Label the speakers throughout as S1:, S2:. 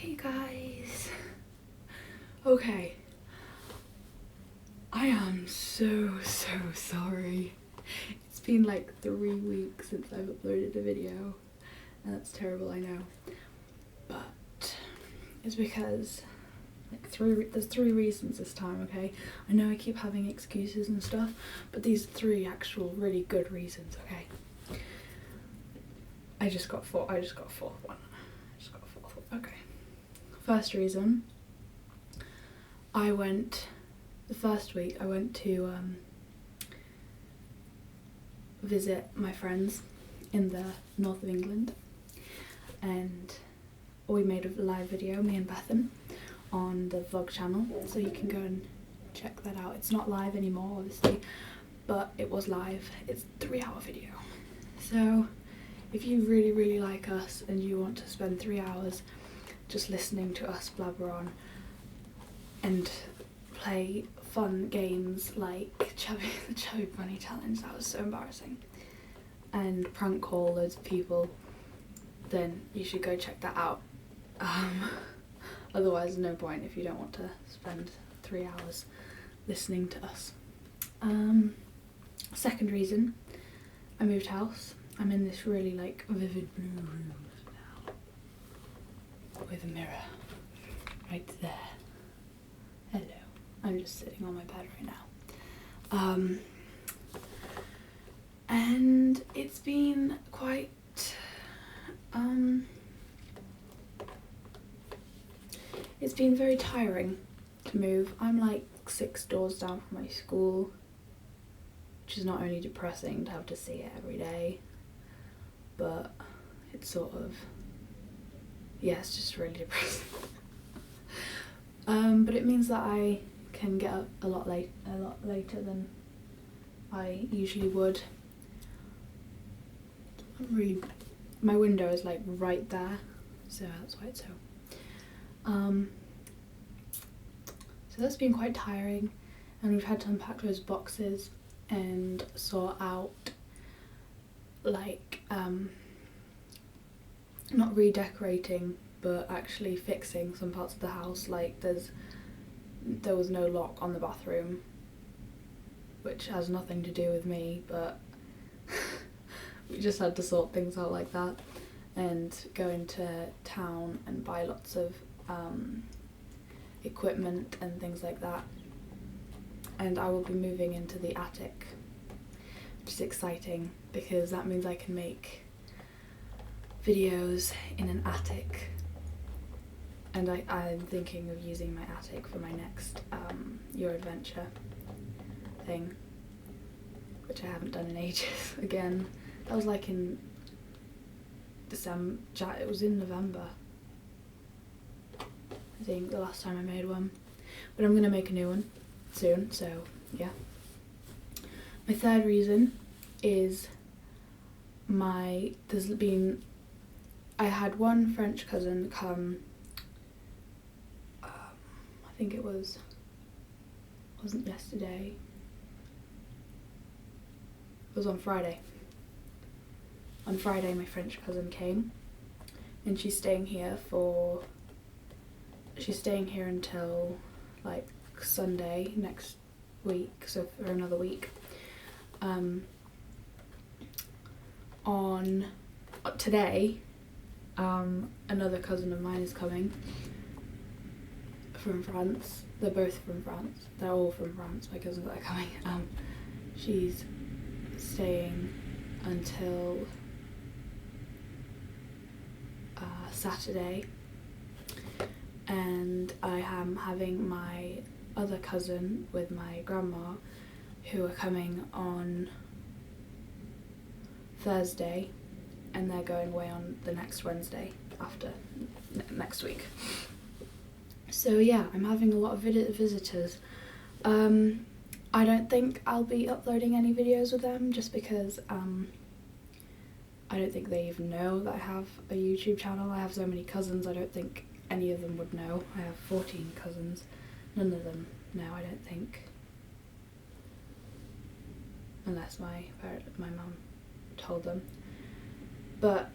S1: Hey guys. Okay. I am so sorry. It's been like 3 weeks since I've uploaded a video, and that's terrible, I know. But it's because there's 3 reasons this time, okay? I know I keep having excuses and stuff, but these are 3 actual really good reasons, okay? I just got a fourth one. Okay. First reason, the first week I went to visit my friends in the north of England, and we made a live video, me and Bethan, on the vlog channel, so you can go and check that out. It's not live anymore obviously, but it was live. It's a 3-hour video, so if you really like us and you want to spend 3 hours just listening to us blabber on and play fun games like the Chubby Bunny Challenge, that was so embarrassing, and prank call loads of people, then you should go check that out. Otherwise no point if you don't want to spend 3 hours listening to us. Second reason, I moved house. I'm in this really like vivid blue room now with a mirror right there. Hello. I'm just sitting on my bed right now. And it's been quite it's been very tiring to move. I'm like 6 doors down from my school, which is not only depressing to have to see it every day, but it's sort of, yeah, it's just really depressing. But it means that I can get up a lot later than I usually would. My window is like right there, so that's why it's so. So that's been quite tiring, and we've had to unpack those boxes and sort out like not redecorating but actually fixing some parts of the house. Like there was no lock on the bathroom, which has nothing to do with me, but we just had to sort things out like that and go into town and buy lots of equipment and things like that. And I will be moving into the attic, which is exciting because that means I can make videos in an attic, and I'm thinking of using my attic for my next Your Adventure thing, which I haven't done in ages. Again, that was like in December, it was in November I think the last time I made one, but I'm gonna make a new one soon, so yeah. My third reason is I had one French cousin come, I think it wasn't yesterday, it was on Friday. On Friday my French cousin came, and she's staying here until like Sunday next week, so for another week. On today, another cousin of mine is coming from France. They're both from France. They're all from France, my cousins that are coming. She's staying until Saturday, and I am having my other cousin with my grandma, who are coming on Thursday, and they're going away on the next Wednesday after next week. So yeah, I'm having a lot of visitors. I don't think I'll be uploading any videos with them, just because I don't think they even know that I have a YouTube channel. I have so many cousins, I don't think any of them would know. I have 14 cousins. None of them know, I don't think. Unless my mum told them. But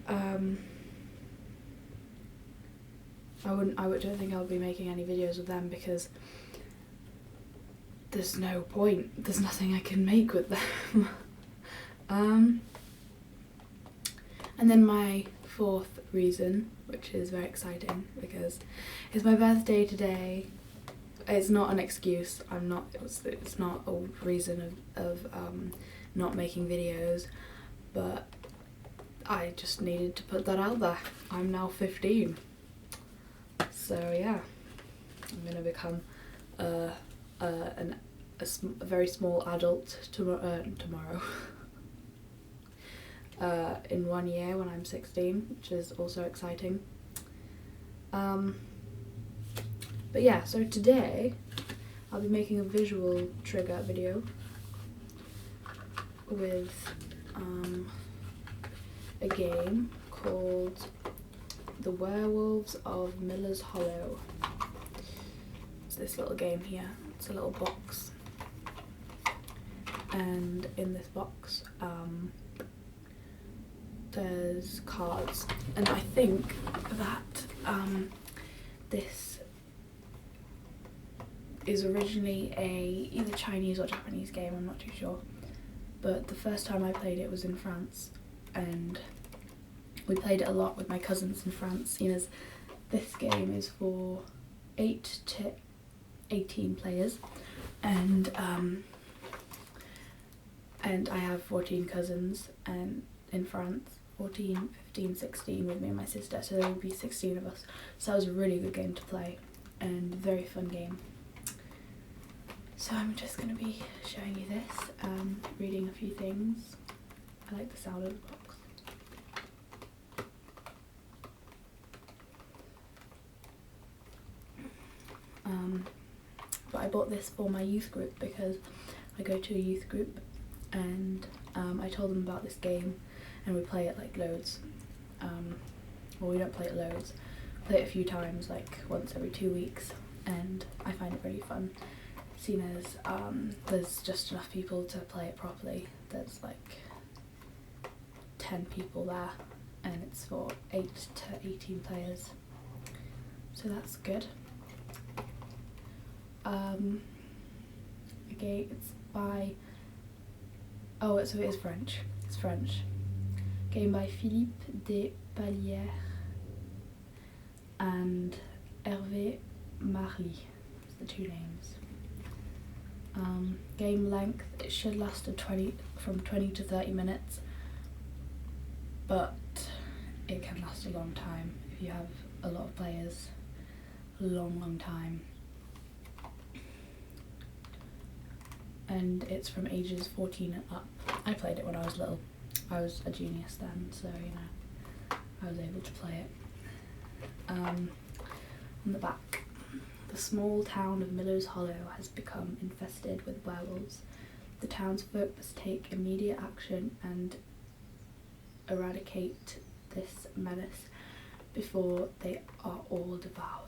S1: don't think I'll be making any videos with them because there's no point. There's nothing I can make with them. And then my fourth reason, which is very exciting because it's my birthday today. It's not an excuse. It's not a reason of not making videos, but I just needed to put that out there. I'm now 15. So yeah, I'm gonna become a very small adult tomorrow. In 1 year when I'm 16, which is also exciting. But yeah, so today I'll be making a visual trigger video with a game called The Werewolves of Miller's Hollow. It's this little game here. It's a little box, and in this box there's cards, and I think that this is originally either Chinese or Japanese game, I'm not too sure, but the first time I played it was in France, and we played it a lot with my cousins in France, seeing as this game is for 8 to 18 players, and I have 14 cousins, and in France 14, 15, 16 with me and my sister, so there would be 16 of us. So that was a really good game to play and a very fun game. So I'm just going to be showing you this, reading a few things. I like the sound of the box. But I bought this for my youth group because I go to a youth group, and I told them about this game, and we play it like loads. Well, we don't play it loads, we play it a few times, like once every 2 weeks, and I find it really fun, seeing as there's just enough people to play it properly. There's like 10 people there, and it's for 8 to 18 players, so that's good. Okay, it's by, so it is French. It's French. Game by Philippe Despalières and Hervé Marly. That's the two names. Game length, it should last from 20 to 30 minutes, but it can last a long time if you have a lot of players. A long time. And it's from ages 14 and up. I played it when I was little. I was a genius then, so you know, I was able to play it. On the back, the small town of Miller's Hollow has become infested with werewolves. The townsfolk must take immediate action and eradicate this menace before they are all devoured.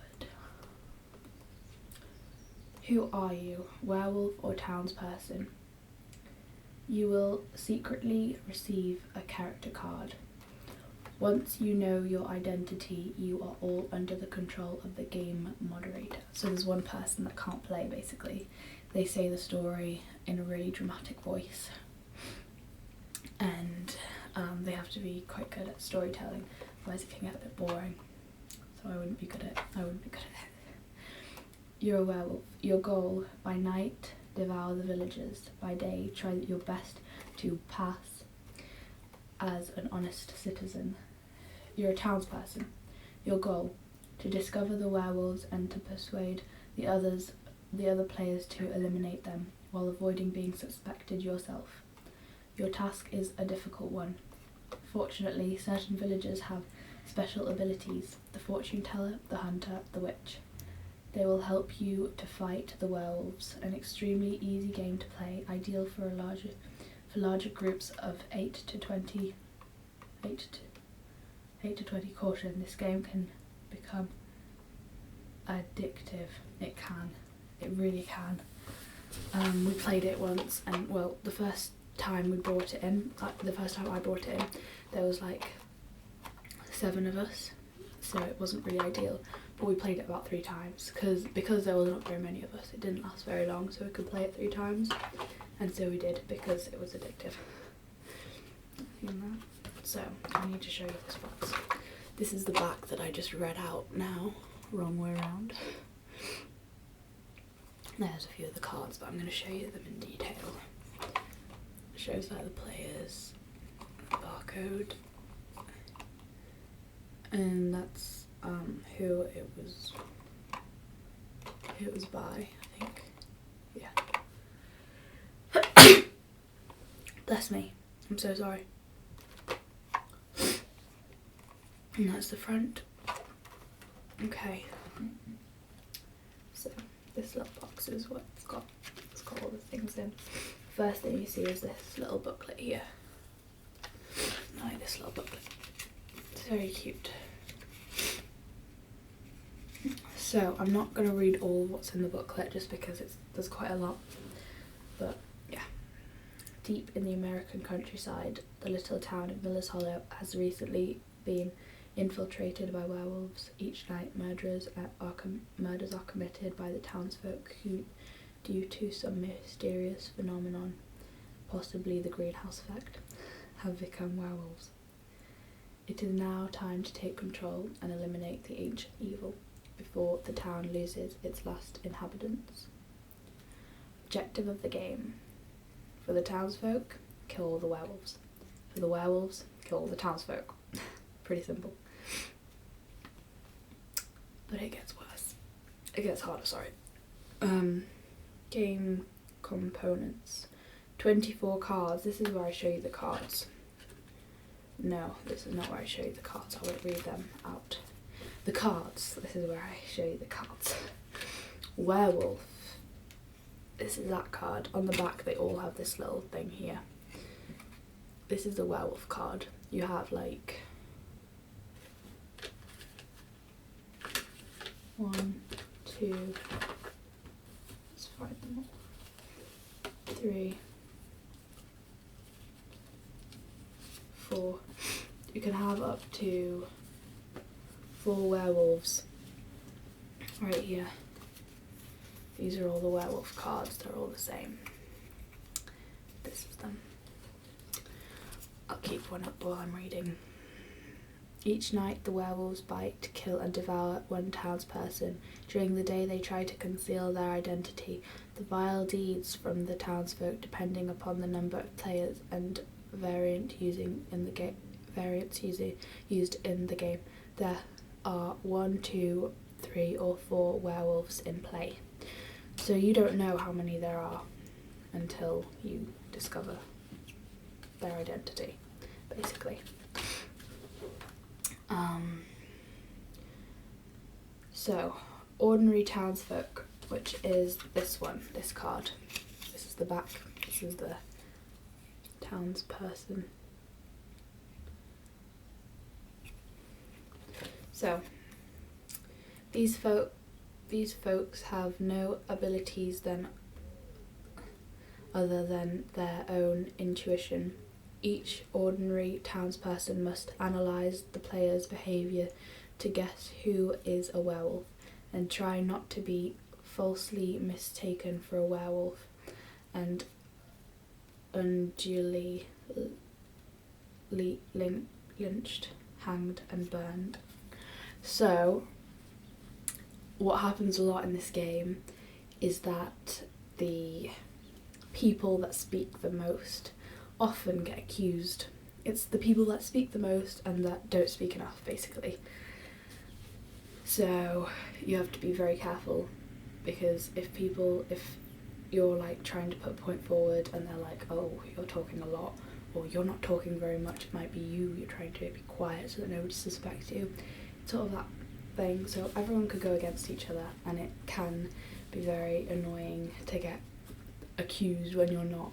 S1: Who are you, werewolf or townsperson? You will secretly receive a character card. Once you know your identity, you are all under the control of the game moderator. So there's one person that can't play, basically. They say the story in a really dramatic voice, and they have to be quite good at storytelling, otherwise it can get a bit boring. So I wouldn't be good at it. You're a werewolf. Your goal: by night, devour the villagers. By day, try your best to pass as an honest citizen. You're a townsperson. Your goal: to discover the werewolves and to persuade the other players to eliminate them while avoiding being suspected yourself. Your task is a difficult one. Fortunately, certain villagers have special abilities: the fortune teller, the hunter, the witch. They will help you to fight the werewolves. An extremely easy game to play, ideal for larger groups of 8 to 20. Caution, this game can become addictive. It really can. We played it once, and well, the first time I brought it in, there was like 7 of us, so it wasn't really ideal, but we played it about 3 times because there wasn't very many of us. It didn't last very long, so we could play it 3 times, and so we did because it was addictive. So I need to show you this box. This is the back that I just read out now, wrong way around. There's a few of the cards, but I'm going to show you them in detail. It shows like the players, barcode, and that's who it was by, I think. Yeah. Bless me. I'm so sorry. And that's the front. Okay. So this little box is what it's got. It's got all the things in. First thing you see is this little booklet here. I like this little booklet. It's very cute. So I'm not going to read all what's in the booklet just because there's quite a lot. But yeah. Deep in the American countryside, the little town of Miller's Hollow has recently been infiltrated by werewolves. Each night murders are committed by the townsfolk who, due to some mysterious phenomenon, possibly the greenhouse effect, have become werewolves. It is now time to take control and eliminate the ancient evil before the town loses its last inhabitants. Objective of the game: for the townsfolk, kill all the werewolves. For the werewolves, kill all the townsfolk. Pretty simple. But it gets worse. It gets harder, sorry. Game components. 24 cards. This is where I show you the cards. No, this is not where I show you the cards. I won't read them out. The cards. This is where I show you the cards. Werewolf. This is that card. On the back they all have this little thing here. This is the werewolf card. You have like 1, 2, let's find them all. 3, 4. You can have up to 4 werewolves right here. These are all the werewolf cards, they're all the same. This is them. I'll keep one up while I'm reading. Each night the werewolves bite, kill and devour one townsperson. During the day they try to conceal their identity. The vile deeds from the townsfolk, depending upon the number of players and variants used in the game. There are 1, 2, 3 or 4 werewolves in play. So you don't know how many there are until you discover their identity, basically. So, ordinary townsfolk, which is this one, this card. This is the back, this is the townsperson. So, these folks have no abilities then other than their own intuition. Each ordinary townsperson must analyse the player's behaviour to guess who is a werewolf and try not to be falsely mistaken for a werewolf and unduly lynched, hanged and burned. So what happens a lot in this game is that the people that speak the most often get accused. It's the people that speak the most and that don't speak enough, basically. So you have to be very careful, because if you're like trying to put a point forward and they're like, oh, you're talking a lot, or you're not talking very much, it might be you're trying to be quiet so that nobody suspects you. It's sort of that thing. So everyone could go against each other, and it can be very annoying to get accused when you're not,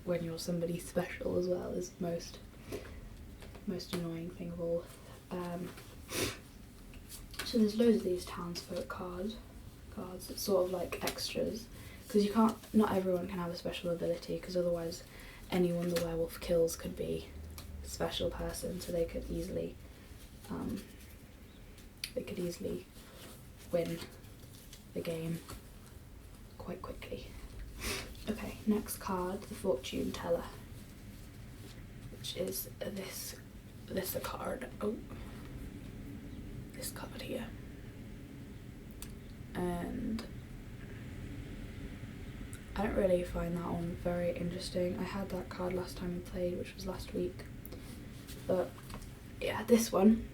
S1: when you're somebody special as well, is most annoying thing of all. So there's loads of these townsfolk cards. It's sort of like extras, because not everyone can have a special ability, because otherwise anyone the werewolf kills could be a special person, so they could easily they could easily win the game quite quickly. Okay, next card, the Fortune Teller, which is this card. Oh, this card here. And I don't really find that one very interesting. I had that card last time we played, which was last week. But yeah, this one.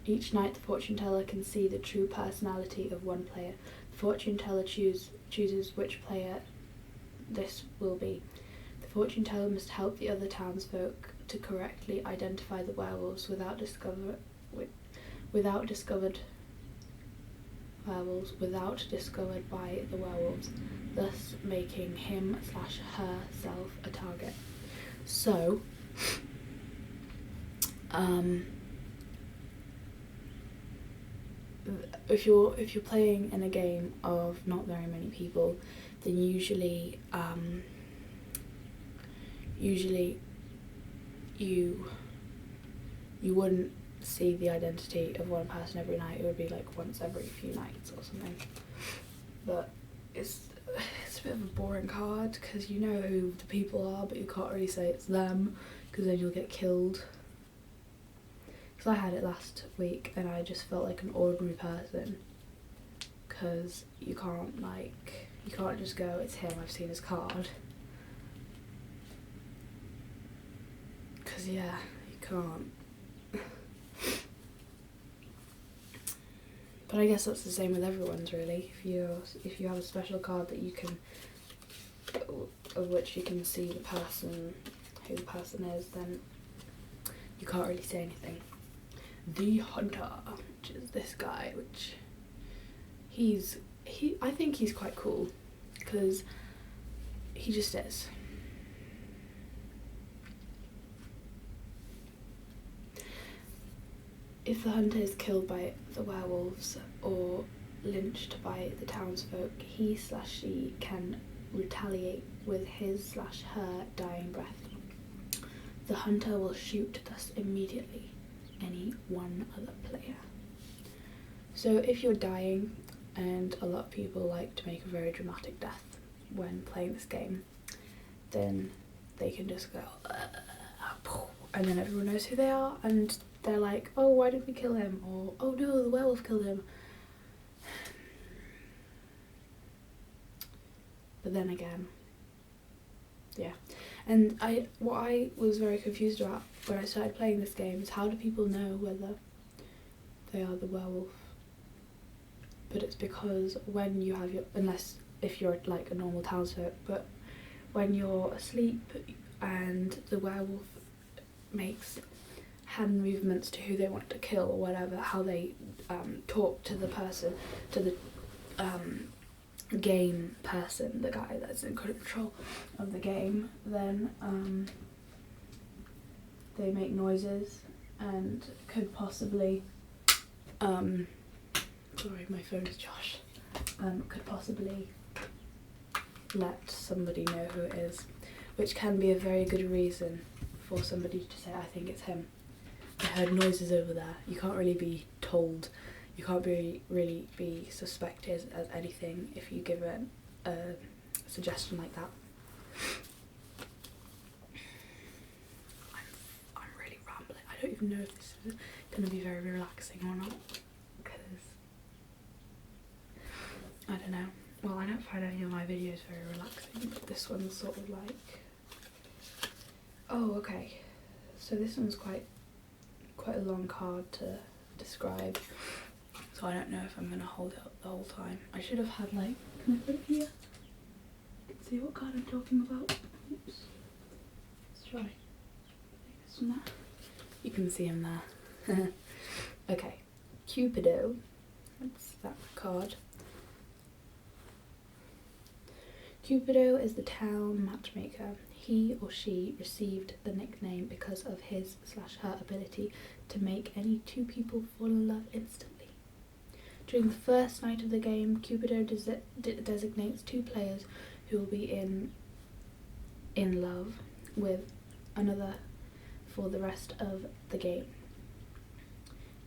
S1: Each night the fortune teller can see the true personality of one player. The fortune teller chooses which player this will be. The fortune teller must help the other townsfolk to correctly identify the werewolves without discovered by the werewolves, thus making him/herself a target. So, if you're playing in a game of not very many people, then usually you wouldn't see the identity of one person every night. It would be like once every few nights or something. But it's a bit of a boring card because you know who the people are, but you can't really say it's them because then you'll get killed. Because I had it last week and I just felt like an ordinary person because you can't just go, it's him, I've seen his card. Because yeah, you can't. But I guess that's the same with everyone's really. If you have a special card that you can, of which you can see the person, who the person is, then you can't really say anything. The Hunter, which is this guy, which I think he's quite cool because he just is. If the hunter is killed by the werewolves or lynched by the townsfolk, he/she can retaliate with his/her dying breath. The hunter will shoot thus immediately any one other player. So if you're dying, and a lot of people like to make a very dramatic death when playing this game, then they can just go and then everyone knows who they are and they're like, oh, why did we kill him? Or, oh no, the werewolf killed him. But then again, yeah. And what I was very confused about when I started playing this game is how do people know whether they are the werewolf? But it's because when you have unless if you're like a normal townsfolk, but when you're asleep and the werewolf makes hand movements to who they want to kill or whatever, how they talk to the person, to the game person, the guy that's in control of the game, then they make noises and could possibly sorry, my phone is Josh. Could possibly let somebody know who it is, which can be a very good reason for somebody to say, I think it's him. I heard noises over there. You can't really be told, you can't really be suspected as anything if you give a suggestion like that. I'm really rambling. I don't even know if this is going to be very relaxing or not, because I don't know. Well, I don't find any of my videos very relaxing, but this one's sort of like, oh, okay. So this one's quite a long card to describe, so I don't know if I'm going to hold it up the whole time. I should have had like, can I put it here? See what card I'm talking about? Oops. Let's try. This one there. You can see him there. Okay, Cupido. That's that card. Cupido is the town matchmaker. He or she received the nickname because of his/her ability to make any two people fall in love instantly. During the first night of the game, Cupido designates two players who will be in love with another for the rest of the game.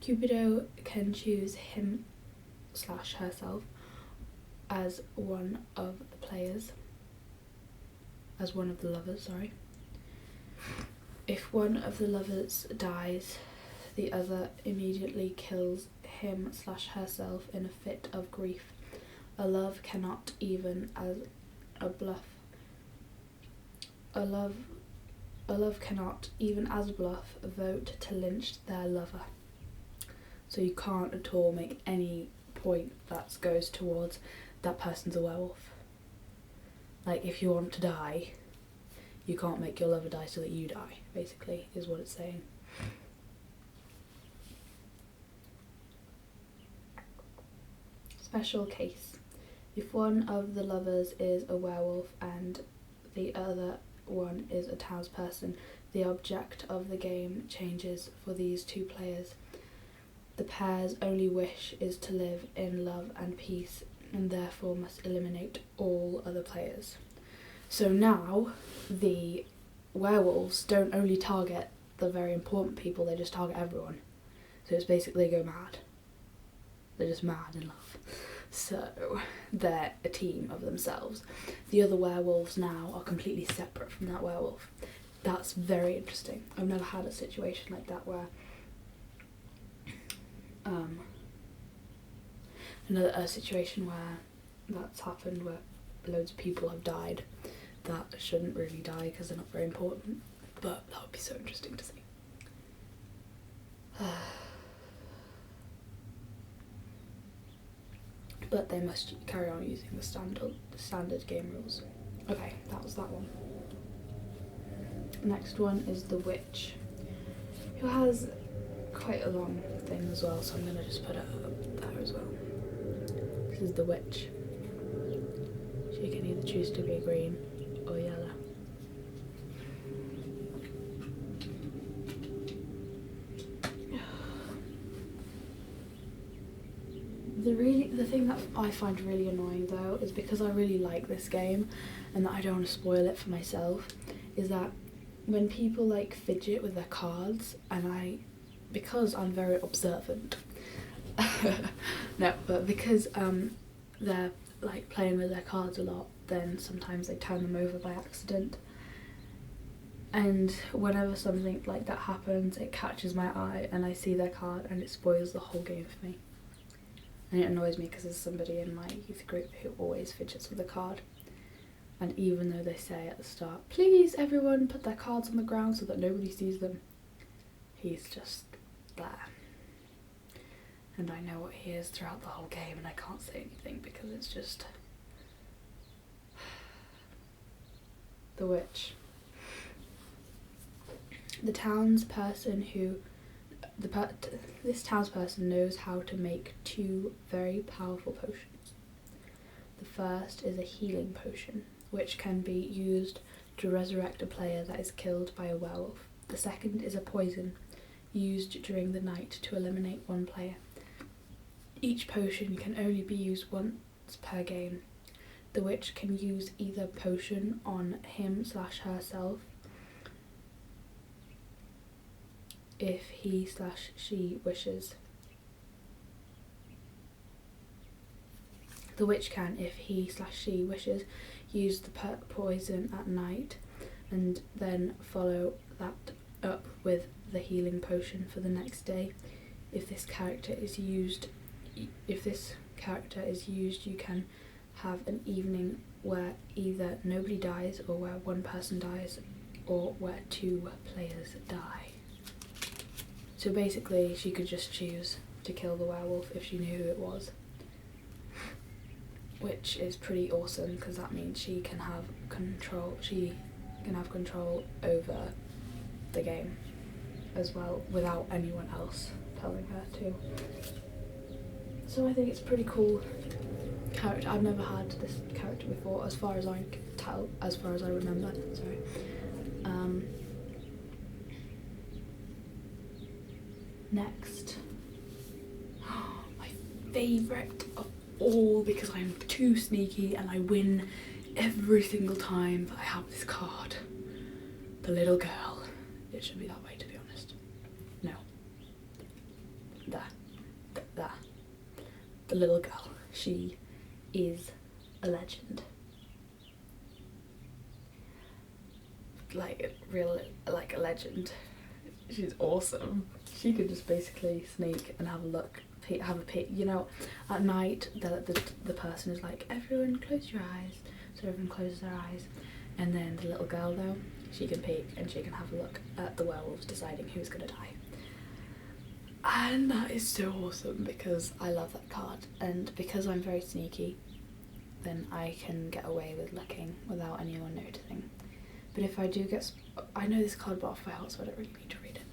S1: Cupido can choose him slash herself as one of the players, as one of the lovers, sorry. If one of the lovers dies, the other immediately kills him slash herself in a fit of grief. A love cannot even as a bluff. A love cannot even as a bluff vote to lynch their lover. So you can't at all make any point that goes towards that person's a werewolf. Like, if you want to die, you can't make your lover die so that you die, basically, is what it's saying. Special case. If one of the lovers is a werewolf and the other one is a townsperson, the object of the game changes for these two players. The pair's only wish is to live in love and peace, and therefore must eliminate all other players. So now the werewolves don't only target the very important people, they just target everyone. So it's basically they go mad. They're just mad in love. So they're a team of themselves. The other werewolves now are completely separate from that werewolf. That's very interesting. I've never had a situation like that where a situation where that's happened, where loads of people have died that shouldn't really die because they're not very important, but that would be so interesting to see. But they must carry on using the standard game rules. Okay, that was that one. Next one is the witch, who has quite a long thing as well, so I'm going to just put it up there as well. This is the witch. She can either choose to be green or yellow. The thing that I find really annoying though is, because I really like this game and that I don't want to spoil it for myself, is that when people like fidget with their cards, and because I'm very observant, no, but because they're like playing with their cards a lot, then sometimes they turn them over by accident. And whenever something like that happens, it catches my eye and I see their card and it spoils the whole game for me. And it annoys me because there's somebody in my youth group who always fidgets with a card. And even though they say at the start, please everyone put their cards on the ground so that nobody sees them, he's just there. And I know what he is throughout the whole game and I can't say anything because it's just... The witch. The townsperson who... This townsperson knows how to make two very powerful potions. The first is a healing potion, which can be used to resurrect a player that is killed by a werewolf. The second is a poison, used during the night to eliminate one player. Each potion can only be used once per game. The witch can use either potion on him/herself if he/she wishes. The witch can, if he/she wishes, use the poison at night and then follow that up with the healing potion for the next day. If this character is used, you can have an evening where either nobody dies or where one person dies or where two players die. So basically she could just choose to kill the werewolf if she knew who it was, which is pretty awesome because that means she can have control over the game as well without anyone else telling her to. So I think it's a pretty cool character. I've never had this character before, as far as I can tell, as far as I remember, sorry. Next, my favourite of all, because I'm too sneaky and I win every single time that I have this card. The little girl. It should be that way, to be honest. No. little girl. She is a legend. Like a legend. She's awesome. She could just basically sneak and have a look, have a peek. You know, at night the person is like, everyone close your eyes. So everyone closes their eyes. And then the little girl though, she can peek and she can have a look at the werewolves deciding who's gonna die. And that is so awesome because I love that card, and because I'm very sneaky, then I can get away with looking without anyone noticing. But if I do get, I know this card off by heart, so I don't really need to read it.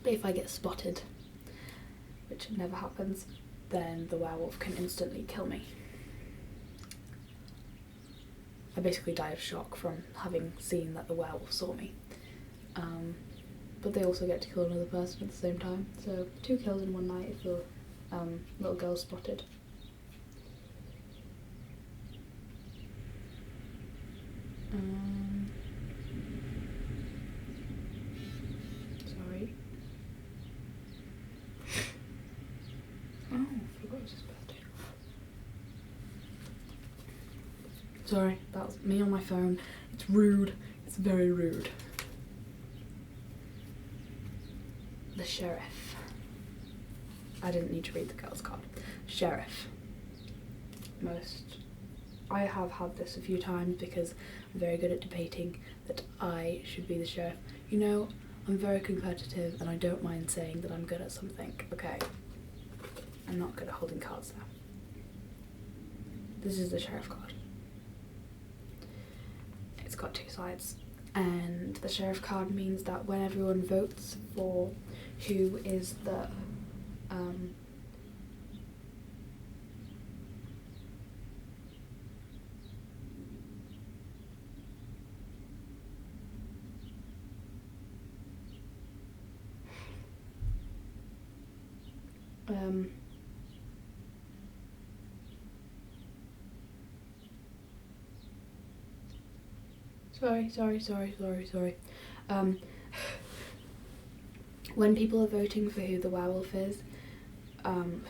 S1: But if I get spotted, which never happens, then the werewolf can instantly kill me. I basically die of shock from having seen that the werewolf saw me. But they also get to kill another person at the same time. So 2 kills in one night if the little girl's spotted. Sorry. Oh, I forgot it was his birthday. Sorry, that was me on my phone. It's rude. It's very rude. The sheriff. I didn't need to read the girl's card. Sheriff. I have had this a few times because I'm very good at debating that I should be the sheriff. You know, I'm very competitive and I don't mind saying that I'm good at something, okay? I'm not good at holding cards though. This is the sheriff card. It's got 2 sides. And the sheriff card means that when everyone votes for who is the sorry. When people are voting for who the werewolf is,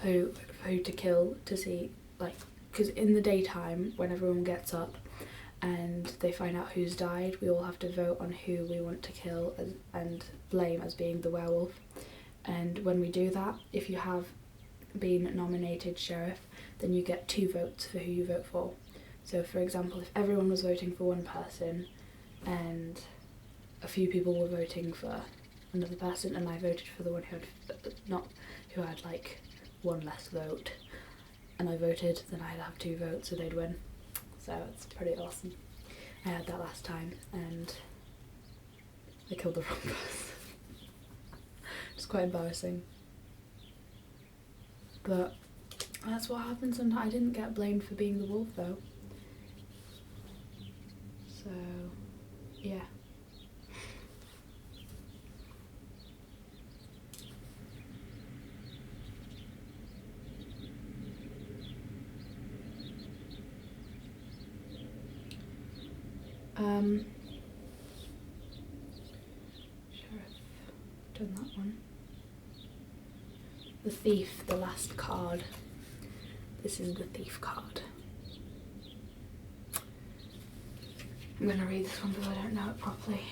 S1: who to kill, to see, like, because in the daytime when everyone gets up and they find out who's died, we all have to vote on who we want to kill and blame as being the werewolf. And when we do that, if you have been nominated sheriff, then you get 2 votes for who you vote for. So for example, if everyone was voting for one person and a few people were voting for another person and I voted for the one who had like 1 less vote, and I voted, then I'd have 2 votes, so they'd win. So it's pretty awesome. I had that last time and I killed the wrong person. It's quite embarrassing. But that's what happens sometimes. I didn't get blamed for being the wolf though. So, yeah. Sheriff, done that one. The thief, the last card. This is the thief card. I'm going to read this one because I don't know it properly.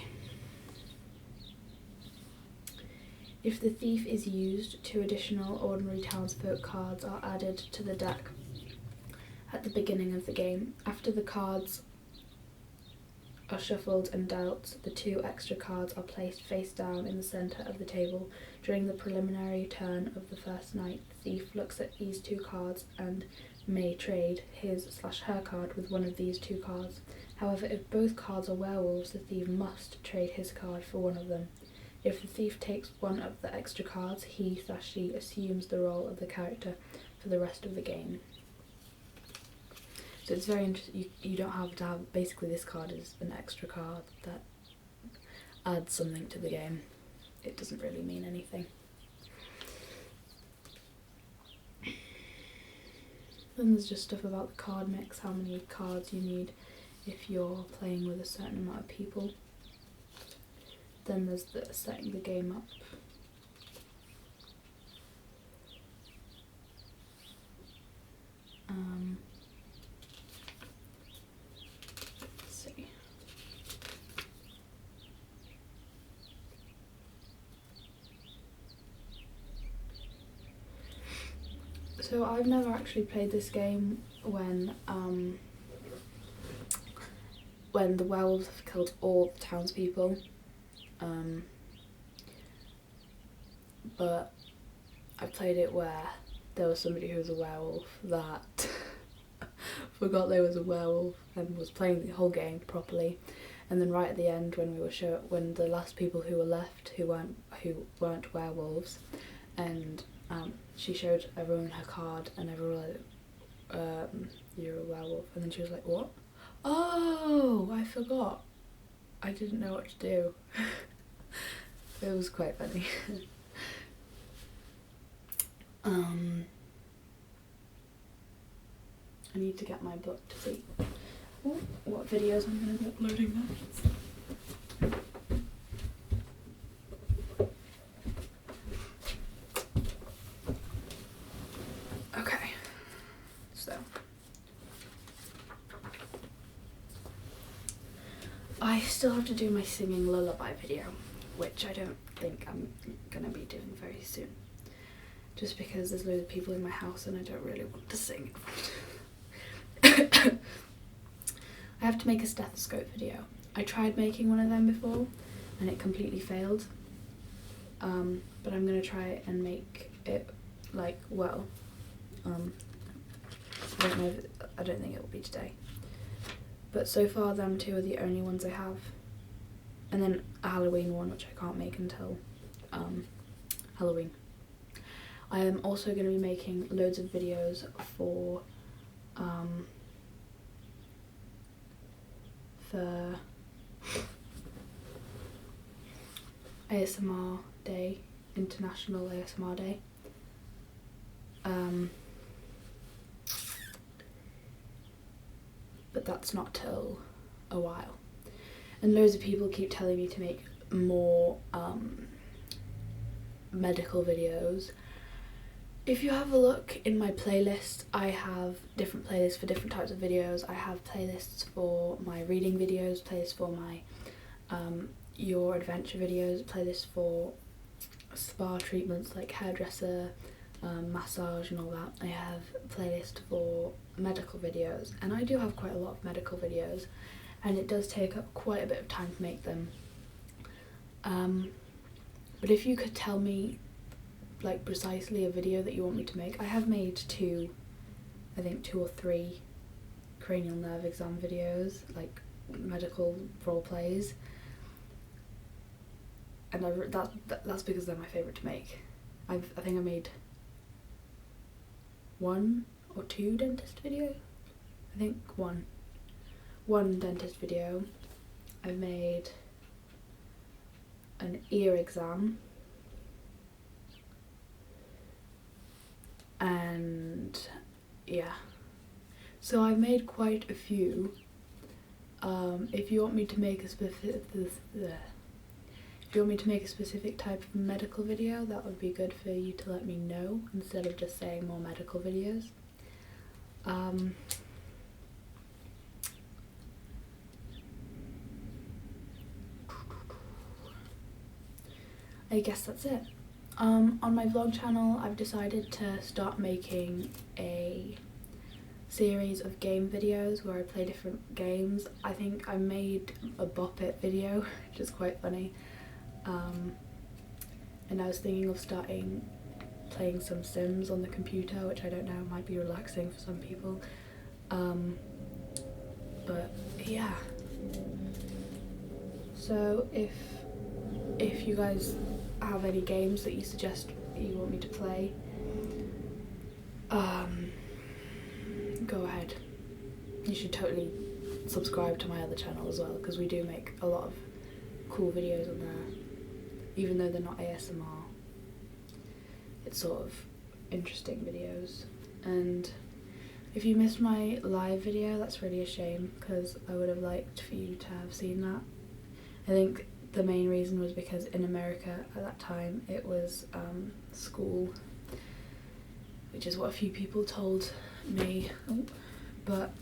S1: If the thief is used, 2 additional ordinary townsfolk cards are added to the deck at the beginning of the game. After the cards are shuffled and dealt, the 2 extra cards are placed face down in the centre of the table. During the preliminary turn of the first night, the thief looks at these 2 cards and may trade his/her card with one of these 2 cards. However, if both cards are werewolves, the thief must trade his card for one of them. If the thief takes one of the extra cards, he/she assumes the role of the character for the rest of the game. So it's very interesting. You don't have to have, basically this card is an extra card that adds something to the game. It doesn't really mean anything. Then there's just stuff about the card mix, how many cards you need if you're playing with a certain amount of people. Then there's the setting the game up. So I've never actually played this game when the werewolves have killed all the townspeople. But I played it where there was somebody who was a werewolf that forgot there was a werewolf and was playing the whole game properly. And then right at the end, when when the last people who were left who weren't werewolves, and she showed everyone her card, and everyone was like, "You're a werewolf," and then she was like, "What? Oh, I forgot. I didn't know what to do." It was quite funny. I need to get my book to see what videos I'm going to be uploading next. Okay, so I still have to do my singing lullaby video, which I don't think I'm going to be doing very soon. Just because there's loads of people in my house and I don't really want to sing. I have to make a stethoscope video. I tried making one of them before and it completely failed. But I'm going to try and make it well. I don't think it will be today. But so far them two are the only ones I have. And then a Halloween one, which I can't make until Halloween. I am also going to be making loads of videos for ASMR Day, International ASMR Day. But that's not till a while. And loads of people keep telling me to make more medical videos. If you have a look in my playlist, I have different playlists for different types of videos. I have playlists for my reading videos, playlists for my your adventure videos, playlists for spa treatments like hairdresser, massage and all that. I have a playlist for medical videos, and I do have quite a lot of medical videos, and it does take up quite a bit of time to make them. But if you could tell me precisely a video that you want me to make, I have made two or three cranial nerve exam videos, like medical role plays, and that's because they're my favourite to make. I think I made 1 or 2 dentist videos. I think one dentist video. I've made an ear exam, and yeah, so I've made quite a few. If you want me to make a specific type of medical video, that would be good for you to let me know, instead of just saying more medical videos. I guess that's it. On my vlog channel, I've decided to start making a series of game videos where I play different games. I think I made a Bop It video, which is quite funny. And I was thinking of starting playing some Sims on the computer, which I don't know, might be relaxing for some people. But yeah. So if you guys have any games that you suggest you want me to play, go ahead. You should totally subscribe to my other channel as well, because we do make a lot of cool videos on there, even though they're not ASMR. It's sort of interesting videos. And if you missed my live video, that's really a shame, because I would have liked for you to have seen that. I think the main reason was because in America at that time it was school, which is what a few people told me. But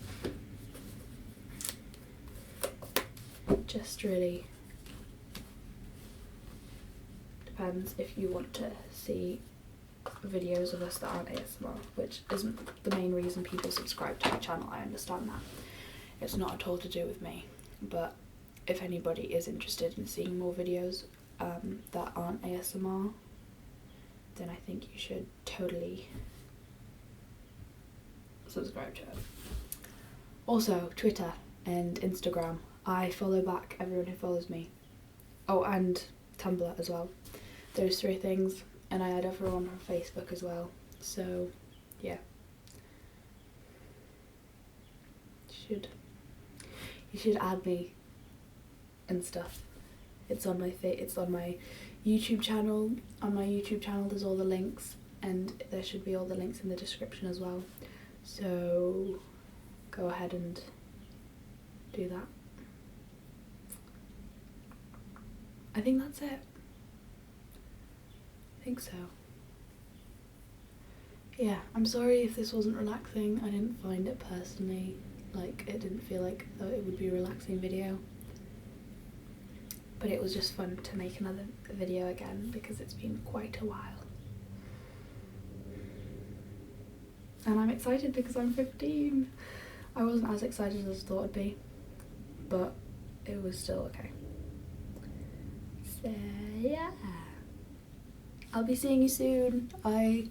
S1: just really depends if you want to see videos of us that aren't ASMR, which isn't the main reason people subscribe to my channel. I understand that. It's not at all to do with me, but if anybody is interested in seeing more videos that aren't ASMR, then I think you should totally subscribe to it. Also, Twitter and Instagram. I follow back everyone who follows me. Oh, and Tumblr as well. Those 3 things, and I add everyone on Facebook as well. So, yeah. You should add me and stuff. It's on my YouTube channel. On my YouTube channel there's all the links, and there should be all the links in the description as well. So go ahead and do that. I think that's it. I think so. Yeah, I'm sorry if this wasn't relaxing. I didn't find it personally, like, it didn't feel like it would be a relaxing video. But it was just fun to make another video again because it's been quite a while. And I'm excited because I'm 15. I wasn't as excited as I thought it'd be, but it was still okay. So yeah, I'll be seeing you soon. I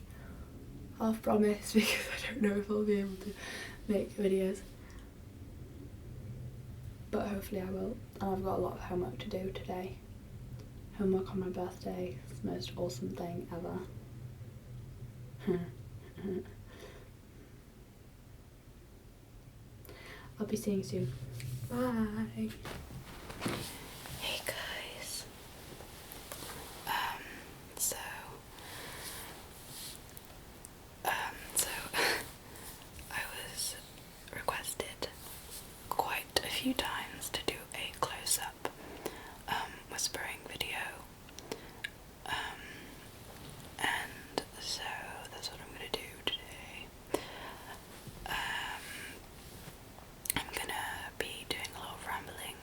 S1: half promise because I don't know if I'll be able to make videos, but hopefully I will. And I've got a lot of homework to do today. Homework on my birthday. It's the most awesome thing ever. I'll be seeing you soon. Bye. Hey guys. So I was requested quite a few times